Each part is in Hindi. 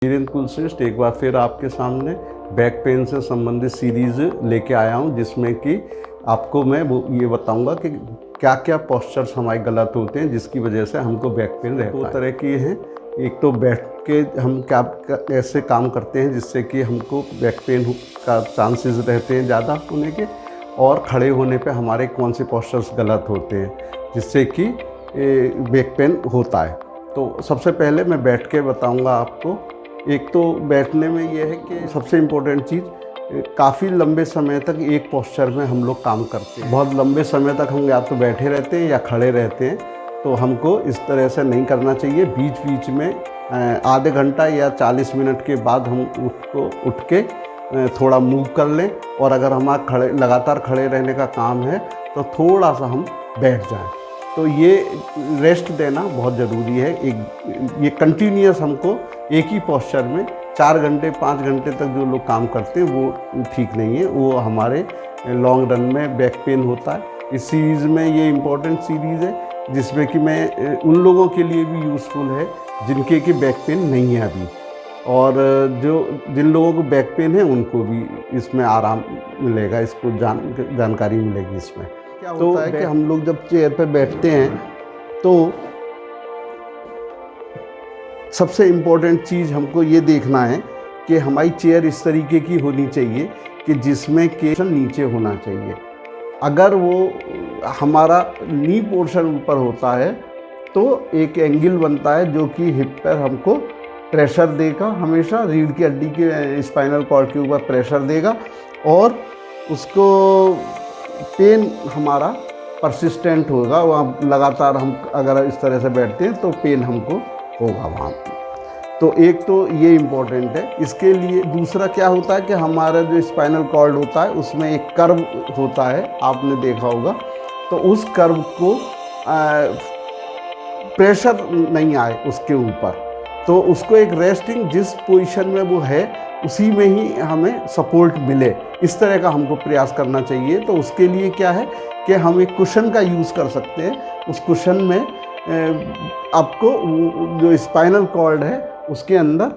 वीरेंद्र कुलश्रेष्ठ एक बार फिर आपके सामने बैक पेन से संबंधित सीरीज़ लेके आया हूँ, जिसमें कि आपको मैं वो ये बताऊंगा कि क्या क्या पोस्चर्स हमारे गलत होते हैं जिसकी वजह से हमको बैक पेन रहता है। दो तरह की हैं, एक तो बैठ के हम क्या ऐसे काम करते हैं जिससे कि हमको बैक पेन का चांसेस रहते हैं ज़्यादा होने के, और खड़े होने पे हमारे कौन से पोस्चर्स गलत होते हैं जिससे कि बैक पेन होता है। तो सबसे पहले मैं बैठ के बताऊँगा आपको। एक तो बैठने में ये है कि सबसे इम्पोर्टेंट चीज़, काफ़ी लंबे समय तक एक पोस्चर में हम लोग काम करते हैं। बहुत लंबे समय तक हम या तो बैठे रहते हैं या खड़े रहते हैं, तो हमको इस तरह से नहीं करना चाहिए। बीच बीच में आधे घंटा या 40 मिनट के बाद हम उठ के थोड़ा मूव कर लें, और अगर हमारा लगातार खड़े रहने का काम है तो थोड़ा सा हम बैठ जाएं। तो ये रेस्ट देना बहुत ज़रूरी है। ये कंटिन्यूअस हमको एक ही पोस्चर में 4 घंटे 5 घंटे तक जो लोग काम करते हैं वो ठीक नहीं है, वो हमारे लॉन्ग रन में बैक पेन होता है। इस सीरीज़ में ये इम्पोर्टेंट सीरीज़ है जिसमें कि मैं उन लोगों के लिए भी यूज़फुल है जिनके कि बैक पेन नहीं है अभी, और जिन लोगों को बैक पेन है उनको भी इसमें आराम मिलेगा, इसको जानकारी मिलेगी। इसमें क्या होता है कि हम लोग जब चेयर पे बैठते हैं तो सबसे इम्पोर्टेंट चीज़ हमको ये देखना है कि हमारी चेयर इस तरीके की होनी चाहिए कि जिसमें केशन नीचे होना चाहिए। अगर वो हमारा नी पोर्शन ऊपर होता है तो एक एंगल बनता है जो कि हिप पर हमको प्रेशर देगा, हमेशा रीढ़ की हड्डी के स्पाइनल कॉर्ड के ऊपर प्रेशर देगा, और उसको पेन हमारा परसिस्टेंट होगा। वहाँ लगातार हम अगर इस तरह से बैठते हैं तो पेन हमको होगा वहाँ। तो एक तो ये इम्पोर्टेंट है। इसके लिए दूसरा क्या होता है कि हमारा जो स्पाइनल कॉर्ड होता है उसमें एक कर्व होता है, आपने देखा होगा। तो उस कर्व को प्रेशर नहीं आए उसके ऊपर, तो उसको एक रेस्टिंग जिस पोजीशन में वो है उसी में ही हमें सपोर्ट मिले, इस तरह का हमको प्रयास करना चाहिए। तो उसके लिए क्या है कि हम एक कुशन का यूज़ कर सकते हैं। उस कुशन में आपको जो स्पाइनल कॉर्ड है उसके अंदर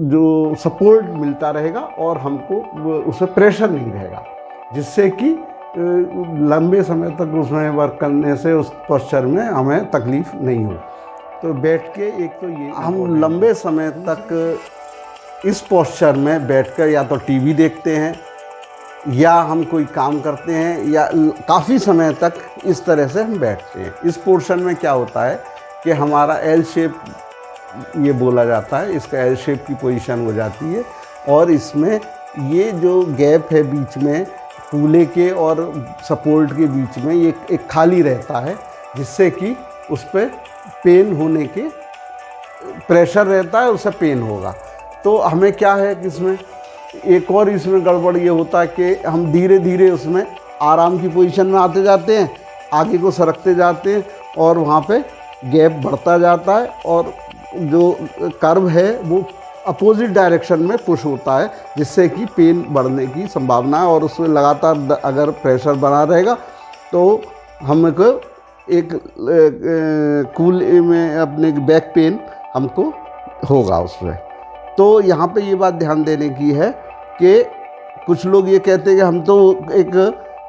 जो सपोर्ट मिलता रहेगा और हमको उसमें प्रेशर नहीं रहेगा, जिससे कि लंबे समय तक उसमें वर्क करने से उस पोस्चर में हमें तकलीफ़ नहीं हो। तो बैठ के एक तो ये हम लंबे समय तक इस पोस्चर में बैठकर या तो टीवी देखते हैं या हम कोई काम करते हैं, या काफ़ी समय तक इस तरह से हम बैठते हैं। इस पोर्शन में क्या होता है कि हमारा एल शेप ये बोला जाता है, इसका एल शेप की पोजीशन हो जाती है, और इसमें ये जो गैप है बीच में कूल्हे के और सपोर्ट के बीच में, ये एक खाली रहता है, जिससे कि उस पर पेन होने के प्रेशर रहता है, उससे पेन होगा। तो हमें क्या है कि इसमें एक और इसमें गड़बड़ ये होता है कि हम धीरे धीरे उसमें आराम की पोजीशन में आते जाते हैं, आगे को सरकते जाते हैं, और वहाँ पे गैप बढ़ता जाता है, और जो कर्व है वो अपोजिट डायरेक्शन में पुश होता है, जिससे कि पेन बढ़ने की संभावना है। और उसमें लगातार अगर प्रेशर बना रहेगा तो हमको एक कूल में अपने बैक पेन हमको होगा उसमें। तो यहाँ पे ये बात ध्यान देने की है कि कुछ लोग ये कहते हैं कि हम तो एक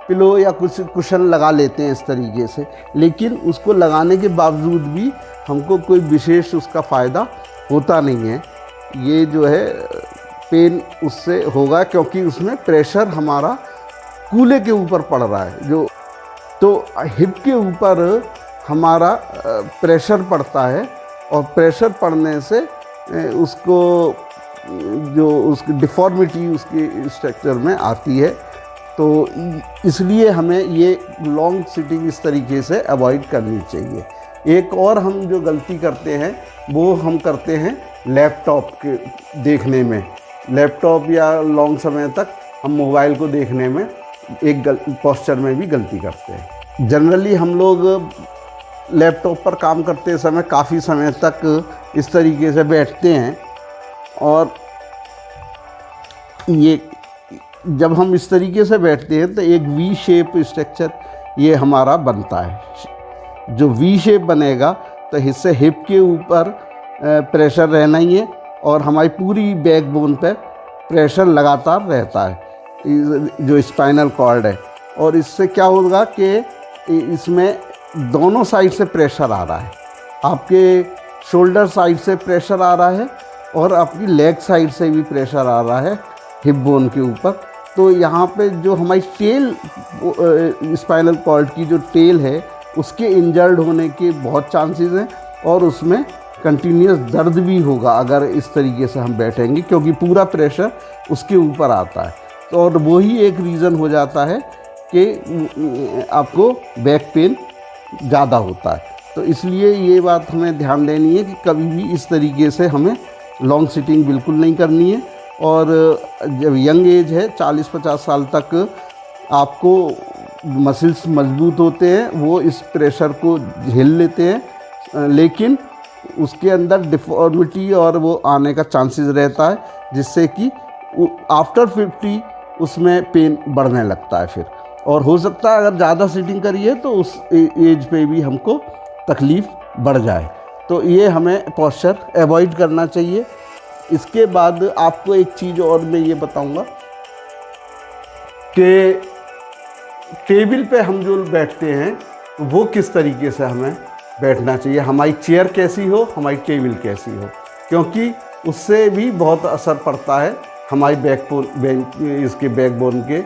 पिलो या कुछ कुशन लगा लेते हैं इस तरीके से, लेकिन उसको लगाने के बावजूद भी हमको कोई विशेष उसका फ़ायदा होता नहीं है। ये जो है पेन उससे होगा क्योंकि उसमें प्रेशर हमारा कूल्हे के ऊपर पड़ रहा है, जो तो हिप के ऊपर हमारा प्रेशर पड़ता है, और प्रेशर पड़ने से उसको जो उसकी डिफ़ॉर्मिटी उसकी स्ट्रक्चर में आती है। तो इसलिए हमें ये लॉन्ग सिटिंग इस तरीके से अवॉइड करनी चाहिए। एक और हम जो गलती करते हैं वो हम करते हैं लैपटॉप के देखने में, लैपटॉप या लॉन्ग समय तक हम मोबाइल को देखने में एक पोस्चर में भी गलती करते हैं। जनरली हम लोग लैपटॉप पर काम करते समय काफ़ी समय तक इस तरीके से बैठते हैं, और ये जब हम इस तरीके से बैठते हैं तो एक वी शेप स्ट्रक्चर ये हमारा बनता है। जो वी शेप बनेगा तो इससे हिप के ऊपर प्रेशर रहना ही है और हमारी पूरी बैकबोन पे प्रेशर लगातार रहता है, जो स्पाइनल कॉर्ड है। और इससे क्या होगा कि इसमें दोनों साइड से प्रेशर आ रहा है, आपके शोल्डर साइड से प्रेशर आ रहा है और आपकी लेग साइड से भी प्रेशर आ रहा है हिप बोन के ऊपर। तो यहाँ पे जो हमारी टेल, स्पाइनल कॉर्ड की जो टेल है उसके इंजर्ड होने के बहुत चांसेस हैं और उसमें कंटिन्यूस दर्द भी होगा अगर इस तरीके से हम बैठेंगे, क्योंकि पूरा प्रेशर उसके ऊपर आता है। तो और वही एक रीज़न हो जाता है कि आपको बैक पेन ज़्यादा होता है। तो इसलिए ये बात हमें ध्यान देनी है कि कभी भी इस तरीके से हमें लॉन्ग सिटिंग बिल्कुल नहीं करनी है। और जब यंग एज है 40-50 साल तक आपको मसल्स मजबूत होते हैं, वो इस प्रेशर को झेल लेते हैं, लेकिन उसके अंदर डिफॉर्मिटी और वो आने का चांसेस रहता है, जिससे कि आफ्टर 50 उसमें पेन बढ़ने लगता है फिर। और हो सकता है अगर ज़्यादा सिटिंग करिए तो उस एज पे भी हमको तकलीफ़ बढ़ जाए। तो ये हमें पोस्चर अवॉइड करना चाहिए। इसके बाद आपको एक चीज़ और मैं ये बताऊंगा कि टेबल पे हम जो बैठते हैं वो किस तरीके से हमें बैठना चाहिए, हमारी चेयर कैसी हो, हमारी टेबल कैसी हो, क्योंकि उससे भी बहुत असर पड़ता है हमारी इसके बैकबोन के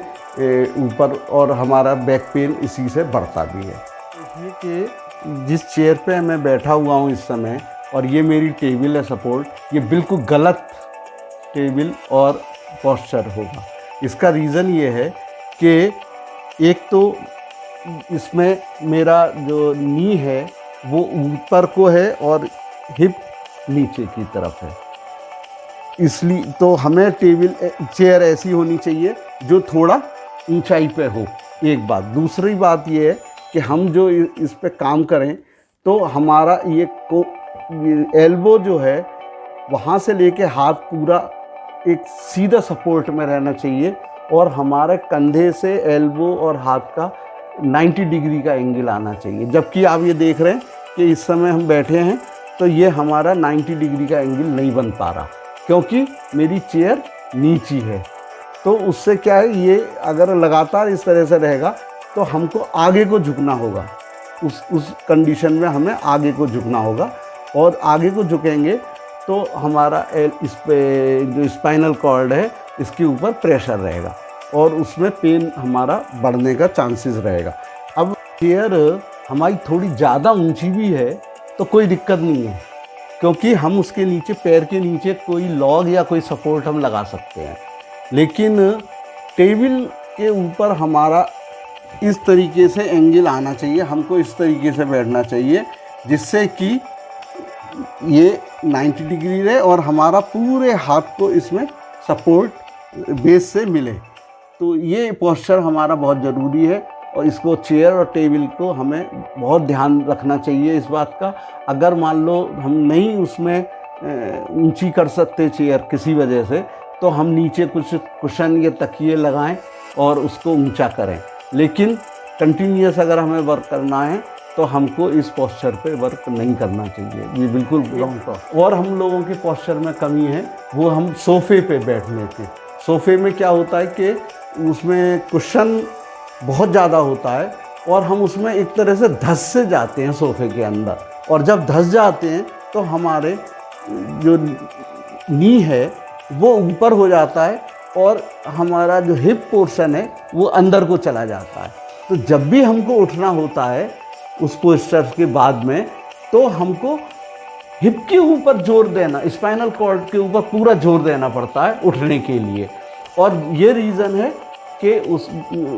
ऊपर, और हमारा बैक पेन इसी से बढ़ता भी है। देखिए कि जिस चेयर पे मैं बैठा हुआ हूँ इस समय और ये मेरी टेबल है सपोर्ट, ये बिल्कुल गलत टेबल और पोस्चर होगा। इसका रीज़न ये है कि एक तो इसमें मेरा जो नी है वो ऊपर को है और हिप नीचे की तरफ है, इसलिए तो हमें चेयर ऐसी होनी चाहिए जो थोड़ा ऊंचाई पे हो, एक बात। दूसरी बात ये है कि हम जो इस पे काम करें तो हमारा ये एल्बो जो है वहाँ से लेके हाथ पूरा एक सीधा सपोर्ट में रहना चाहिए, और हमारे कंधे से एल्बो और हाथ का 90 डिग्री का एंगल आना चाहिए। जबकि आप ये देख रहे हैं कि इस समय हम बैठे हैं तो ये हमारा 90 डिग्री का एंगल नहीं बन पा रहा, क्योंकि मेरी चेयर नीची है। तो उससे क्या है, ये अगर लगातार इस तरह से रहेगा तो हमको आगे को झुकना होगा, उस कंडीशन में हमें आगे को झुकना होगा, और आगे को झुकेंगे तो हमारा इस पे जो स्पाइनल कॉर्ड है इसके ऊपर प्रेशर रहेगा और उसमें पेन हमारा बढ़ने का चांसेस रहेगा। अब चेयर हमारी थोड़ी ज़्यादा ऊंची भी है तो कोई दिक्कत नहीं है, क्योंकि हम उसके नीचे, पैर के नीचे कोई लॉग या कोई सपोर्ट हम लगा सकते हैं। लेकिन टेबल के ऊपर हमारा इस तरीके से एंगल आना चाहिए, हमको इस तरीके से बैठना चाहिए जिससे कि ये 90 डिग्री रहे और हमारा पूरे हाथ को इसमें सपोर्ट बेस से मिले। तो ये पोस्चर हमारा बहुत ज़रूरी है, और इसको चेयर और टेबल को हमें बहुत ध्यान रखना चाहिए इस बात का। अगर मान लो हम नहीं उसमें ऊंची कर सकते चेयर किसी वजह से, तो हम नीचे कुछ कुशन या तकिए लगाएं और उसको ऊंचा करें। लेकिन कंटिन्यूस अगर हमें वर्क करना है तो हमको इस पोस्चर पे वर्क नहीं करना चाहिए, ये बिल्कुल रॉन्ग। और हम लोगों के पोस्चर में कमी है वो हम सोफ़े पे बैठने की। सोफ़े में क्या होता है कि उसमें कुशन बहुत ज़्यादा होता है और हम उसमें एक तरह से धंस से जाते हैं सोफ़े के अंदर, और जब धंस जाते हैं तो हमारे जो नी है वो ऊपर हो जाता है और हमारा जो हिप पोर्शन है वो अंदर को चला जाता है। तो जब भी हमको उठना होता है उस पोस्चर के बाद में, तो हमको हिप के ऊपर जोर देना, स्पाइनल कॉर्ड के ऊपर पूरा जोर देना पड़ता है उठने के लिए, और ये रीज़न है कि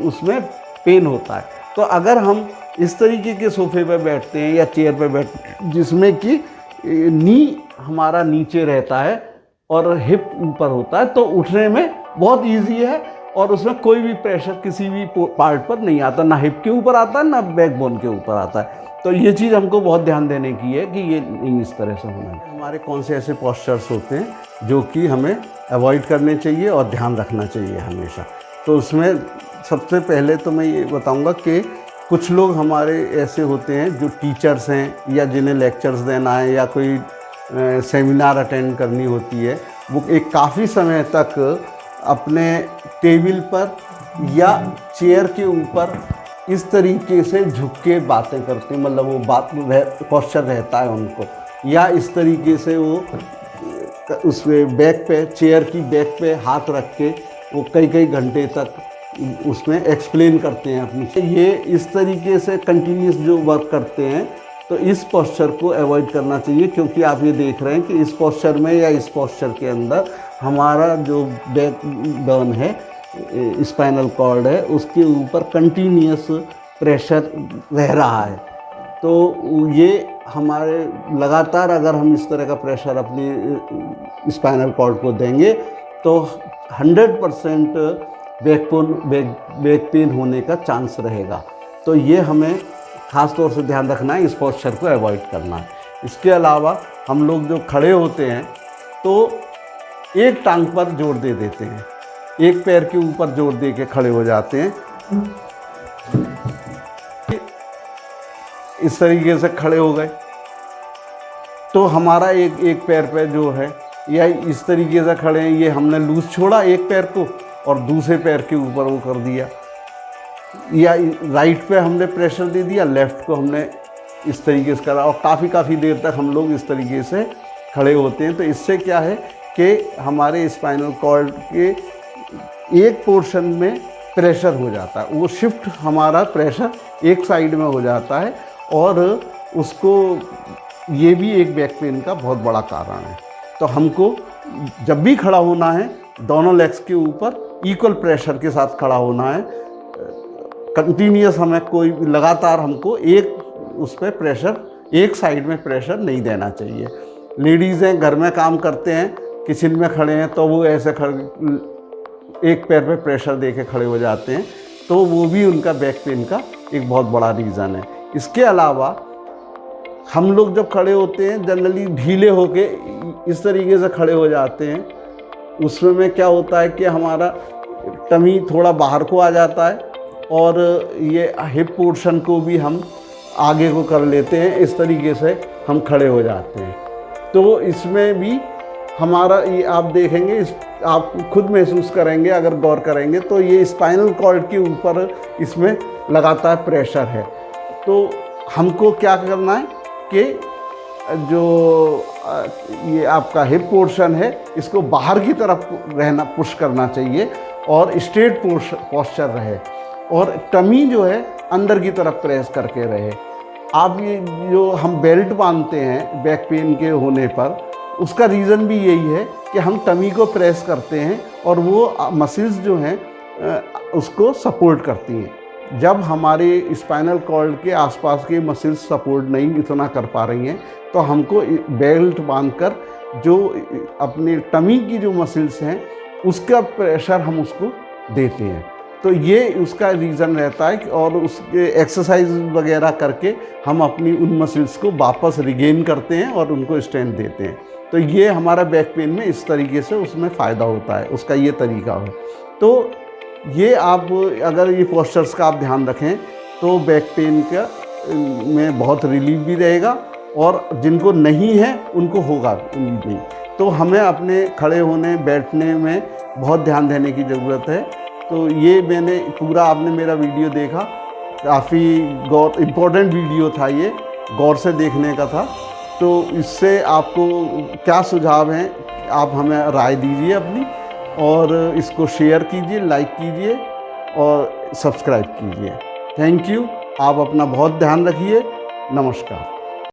उसमें पेन होता है। तो अगर हम इस तरीके के सोफ़े पे बैठते हैं या चेयर पे बैठते हैं जिसमें कि नी हमारा नीचे रहता है और हिप ऊपर होता है, तो उठने में बहुत इजी है और उसमें कोई भी प्रेशर किसी भी पार्ट पर नहीं आता, ना हिप के ऊपर आता है ना बैकबोन के ऊपर आता है। तो ये चीज़ हमको बहुत ध्यान देने की है कि ये इस तरह से होना है। हमारे कौन से ऐसे पोस्चर्स होते हैं जो कि हमें अवॉइड करने चाहिए और ध्यान रखना चाहिए हमेशा। तो उसमें सबसे पहले तो मैं ये बताऊंगा कि कुछ लोग हमारे ऐसे होते हैं जो टीचर्स हैं या जिन्हें लेक्चर्स देना है या कोई सेमिनार अटेंड करनी होती है, वो एक काफ़ी समय तक अपने टेबल पर या चेयर के ऊपर इस तरीके से झुक के बातें करते हैं, मतलब वो पोस्चर रहता है उनको, या इस तरीके से वो उस बैक पे, चेयर की बैक पे हाथ रख के वो कई कई घंटे तक उसमें एक्सप्लेन करते हैं अपनी। ये इस तरीके से कंटिन्यूस जो वर्क करते हैं, तो इस पोस्चर को अवॉइड करना चाहिए, क्योंकि आप ये देख रहे हैं कि इस पोस्चर में या इस पोस्चर के अंदर हमारा जो बैक बोन है, स्पाइनल कॉर्ड है, उसके ऊपर कंटिन्यूस प्रेशर रह रहा है। तो ये हमारे लगातार अगर हम इस तरह का प्रेशर अपनी स्पाइनल कॉर्ड को देंगे तो 100% बैक पेन होने का चांस रहेगा। तो ये हमें ख़ास तौर से ध्यान रखना है, इस पोस्चर को अवॉइड करना है। इसके अलावा हम लोग जो खड़े होते हैं तो एक टांग पर जोर दे देते हैं, एक पैर के ऊपर जोर दे के खड़े हो जाते हैं, इस तरीके से खड़े हो गए तो हमारा एक पैर पे जो है, या इस तरीके से खड़े हैं, ये हमने लूज छोड़ा एक पैर को और दूसरे पैर के ऊपर वो कर दिया, या राइट पे हमने प्रेशर दे दिया, लेफ़्ट को हमने इस तरीके से करा, और काफ़ी देर तक हम लोग इस तरीके से खड़े होते हैं। तो इससे क्या है कि हमारे स्पाइनल कॉर्ड के एक पोर्शन में प्रेशर हो जाता है, वो शिफ्ट हमारा प्रेशर एक साइड में हो जाता है, और उसको ये भी एक बैक पेन का बहुत बड़ा कारण है। तो हमको जब भी खड़ा होना है, दोनों लेग्स के ऊपर इक्वल प्रेशर के साथ खड़ा होना है, कंटिन्यूस, हमें कोई लगातार हमको एक उस पर प्रेशर, एक साइड में प्रेशर नहीं देना चाहिए। लेडीज़ हैं, घर में काम करते हैं, किचन में खड़े हैं, तो वो ऐसे खड़े एक पैर पे प्रेशर दे के खड़े हो जाते हैं, तो वो भी उनका बैक पेन का एक बहुत बड़ा रीज़न है। इसके अलावा हम लोग जब खड़े होते हैं जनरली ढीले होके इस तरीके से खड़े हो जाते हैं, उसमें क्या होता है कि हमारा टमी थोड़ा बाहर को आ जाता है और ये हिप पोर्शन को भी हम आगे को कर लेते हैं, इस तरीके से हम खड़े हो जाते हैं। तो इसमें भी हमारा ये आप देखेंगे, आप खुद महसूस करेंगे अगर गौर करेंगे, तो ये स्पाइनल कॉर्ड के ऊपर इसमें लगातार प्रेशर है। तो हमको क्या करना है कि जो ये आपका हिप पोर्शन है, इसको बाहर की तरफ रहना, पुश करना चाहिए, और स्ट्रेट पोस्चर रहे, और टमी जो है अंदर की तरफ प्रेस करके रहे। आप ये जो हम बेल्ट बांधते हैं बैक पेन के होने पर, उसका रीज़न भी यही है कि हम टमी को प्रेस करते हैं और वो मसल्स जो हैं उसको सपोर्ट करती हैं। जब हमारे स्पाइनल कॉर्ड के आसपास के मसल्स सपोर्ट नहीं इतना कर पा रही हैं, तो हमको बेल्ट बांधकर जो अपने टमी की जो मसल्स हैं उसका प्रेशर हम उसको देते हैं। तो ये उसका रीज़न रहता है, और उसके एक्सरसाइज वगैरह करके हम अपनी उन मसल्स को वापस रिगेन करते हैं और उनको स्ट्रेंथ देते हैं। तो ये हमारा बैक पेन में इस तरीके से उसमें फ़ायदा होता है, उसका ये तरीका है। तो ये आप अगर ये पोस्चर्स का आप ध्यान रखें तो बैक पेन का में बहुत रिलीफ भी रहेगा, और जिनको नहीं है उनको होगा उम्मीद नहीं। तो हमें अपने खड़े होने बैठने में बहुत ध्यान देने की ज़रूरत है। तो ये मैंने पूरा, आपने मेरा वीडियो देखा, काफ़ी इम्पोर्टेंट वीडियो था, ये गौर से देखने का था। तो इससे आपको क्या सुझाव हैं, आप हमें राय दीजिए अपनी, और इसको शेयर कीजिए, लाइक कीजिए और सब्सक्राइब कीजिए। Thank you. आप अपना बहुत ध्यान रखिए। नमस्कार।